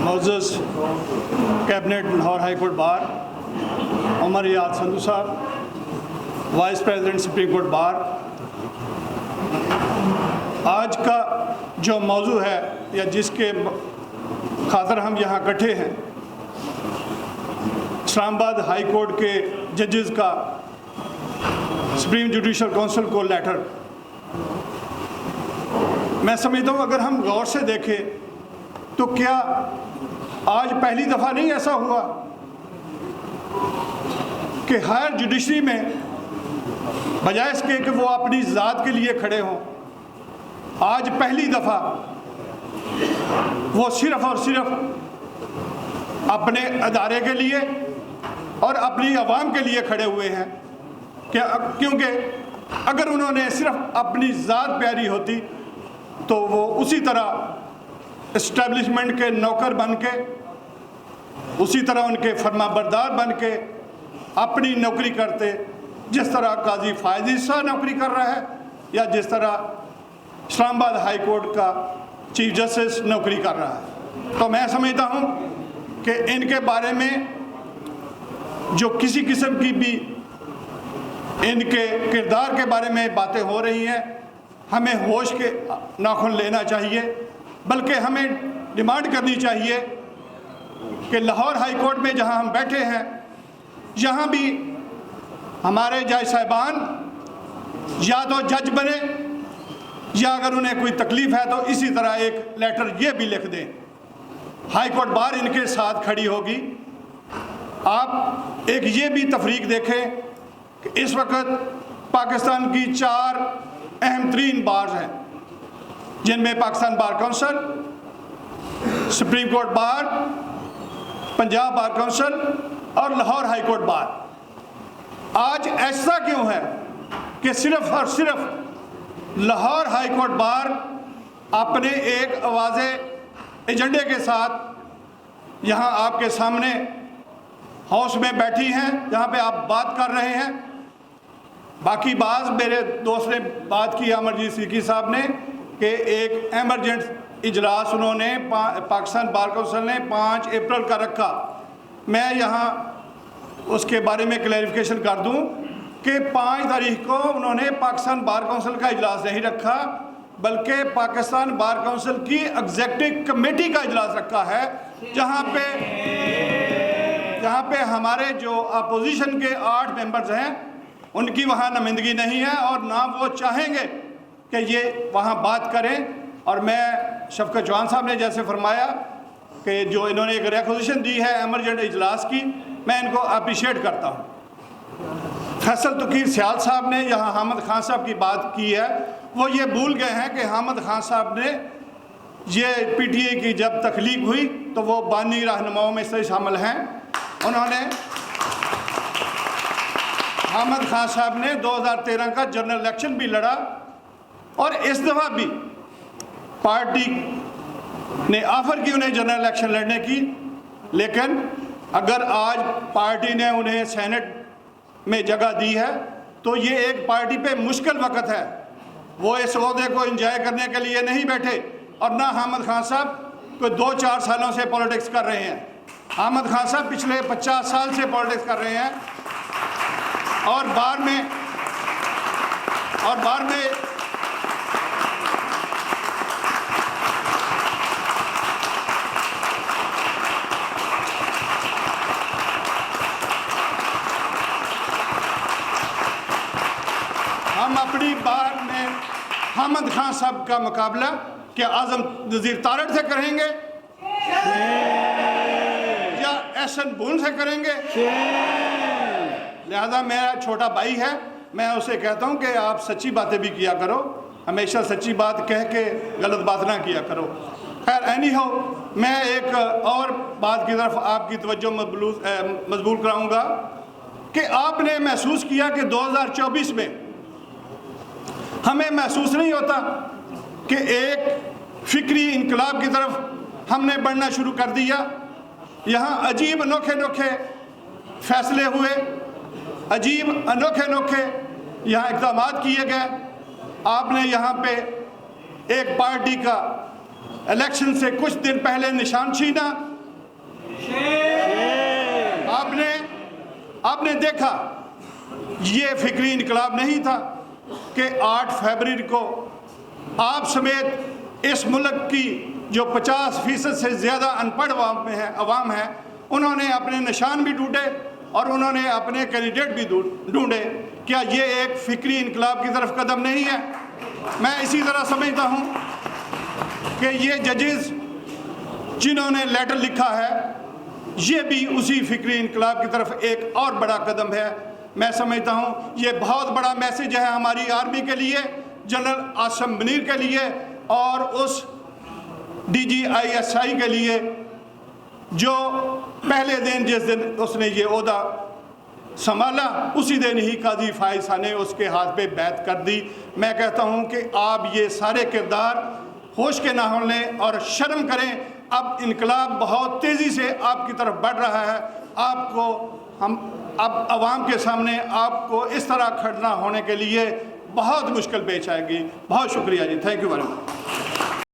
मोअज़्ज़ज़ cabinet Lahore high court bar Umar याद संधू साहब, vice president supreme court बार, आज का जो मौजू है या जिसके खातर हम यहाँ इकट्ठे हैं, इस्लामाबाद हाई कोर्ट के जजेस का सुप्रीम जुडिशल काउंसिल को लेटर, मैं समझता हूँ अगर हम गौर से देखें तो क्या आज पहली दफ़ा नहीं ऐसा हुआ कि हायर जुडिशरी में बजाय इसके कि वो अपनी ज़ात के लिए खड़े हों, आज पहली दफ़ा वो सिर्फ़ और सिर्फ अपने अदारे के लिए और अपनी आवाम के लिए खड़े हुए हैं। क्योंकि अगर उन्होंने सिर्फ अपनी ज़ात प्यारी होती तो वो उसी तरह इस्टेब्लिशमेंट के नौकर बन के, उसी तरह उनके फरमाबरदार बन के अपनी नौकरी करते, जिस तरह काजी फायज़ शाह नौकरी कर रहा है या जिस तरह इस्लामाबाद हाई कोर्ट का चीफ जस्टिस नौकरी कर रहा है। तो मैं समझता हूँ कि इनके बारे में जो किसी किस्म की भी इनके किरदार के बारे में बातें हो रही हैं, हमें होश के नाखून लेना चाहिए, बल्कि हमें डिमांड करनी चाहिए कि लाहौर हाई कोर्ट में जहां हम बैठे हैं, यहाँ भी हमारे जज साहिबान या तो जज बने या अगर उन्हें कोई तकलीफ़ है तो इसी तरह एक लेटर ये भी लिख दें। हाई कोर्ट बार इनके साथ खड़ी होगी। आप एक ये भी तफरीक देखें कि इस वक्त पाकिस्तान की 4 अहम तरीन बार्स हैं, जिनमें Pakistan bar council, supreme court bar, Punjab bar council और लाहौर हाई कोर्ट बार। आज ऐसा क्यों है कि सिर्फ और सिर्फ लाहौर हाई कोर्ट बार अपने एक आवाज़े एजेंडे के साथ यहाँ आपके सामने हाउस में बैठी हैं, जहाँ पे आप बात कर रहे हैं। बाकी बात मेरे दोस्त ने बात की, अमरजीत सिद्दीकी साहब ने, कि एक एमरजेंट इजलास उन्होंने पाकिस्तान बार काउंसिल ने 5 अप्रैल का रखा। मैं यहाँ उसके बारे में क्लैरिफिकेशन कर दूँ कि 5 तारीख को उन्होंने पाकिस्तान बार काउंसिल का इजलास नहीं रखा, बल्कि पाकिस्तान बार काउंसिल की एग्जीक्यूटिव कमेटी का इजलास रखा है, जहाँ पे हमारे जो अपोजिशन के 8 मेंबर्स हैं उनकी वहाँ नुमाइंदगी नहीं है और ना वो चाहेंगे कि ये वहाँ बात करें। और मैं शफकत चौहान साहब ने जैसे फरमाया कि जो इन्होंने एक रिक्वेजिशन दी है एमरजेंट इजलास की, मैं इनको अप्रिशिएट करता हूँ। फैसल तकीर सियाल साहब ने यहाँ हामिद खान साहब की बात की है, वो ये भूल गए हैं कि हामिद खान साहब ने ये PTI की जब तख्लीक हुई तो वो बानी रहनुमाओं में से शामिल हैं। उन्होंने हामिद खान साहब ने 2013 का जनरल इलेक्शन भी लड़ा और इस दफ़ा भी पार्टी ने ऑफ़र की उन्हें जनरल इलेक्शन लड़ने की, लेकिन अगर आज पार्टी ने उन्हें सेनेट में जगह दी है तो ये एक पार्टी पे मुश्किल वक्त है। वो इस ओहदे को एंजॉय करने के लिए नहीं बैठे और ना हामिद खान साहब कोई 2-4 सालों से पॉलिटिक्स कर रहे हैं। हामिद खान साहब पिछले 50 साल से पॉलिटिक्स कर रहे हैं और बार में हम अपनी बार में हामिद खान साहब का मुकाबला क्या आजम नज़ीर तारड़ से करेंगे या एहसन बुन से करेंगे? लिहाजा मेरा छोटा भाई है, मैं उसे कहता हूं कि आप सच्ची बातें भी किया करो, हमेशा सच्ची बात कह के गलत बात ना किया करो। खैर एनी हो, मैं एक और बात की तरफ आपकी तवज्जो मजबूर कराऊंगा कि आपने महसूस किया कि 2024 में हमें महसूस नहीं होता कि एक फ़िक्री इनकलाब की तरफ हमने बढ़ना शुरू कर दिया। यहाँ अजीब अनोखे अनोखे फैसले हुए, अजीब अनोखे अनोखे यहाँ इक़दामात किए गए। आपने यहाँ पे एक पार्टी का इलेक्शन से कुछ दिन पहले निशान छीना। आपने देखा ये फिक्री इनकलाब नहीं था कि 8 फरवरी को आप समेत इस मुल्क की जो 50% से ज़्यादा अनपढ़ अवाम है उन्होंने अपने निशान भी ढूंढे और उन्होंने अपने कैंडिडेट भी ढूंढे। क्या ये एक फिक्री इनकलाब की तरफ कदम नहीं है? मैं इसी तरह समझता हूँ कि ये जजेस जिन्होंने लेटर लिखा है ये भी उसी फिक्री इनकलाब की तरफ एक और बड़ा कदम है। मैं समझता हूँ ये बहुत बड़ा मैसेज है हमारी आर्मी के लिए, जनरल आसिम मुनीर के लिए और उस DGISI के लिए जो पहले दिन जिस दिन उसने ये ओहदा संभाला उसी दिन ही काजी फायसा ने उसके हाथ पे बैत कर दी। मैं कहता हूँ कि आप ये सारे किरदार होश के ना होने और शर्म करें। अब इनकलाब बहुत तेज़ी से आपकी तरफ बढ़ रहा है। आपको हम अब आवाम के सामने आपको इस तरह खड़ना होने के लिए बहुत मुश्किल पेश आएगी। बहुत शुक्रिया जी, थैंक यू वेरी मच।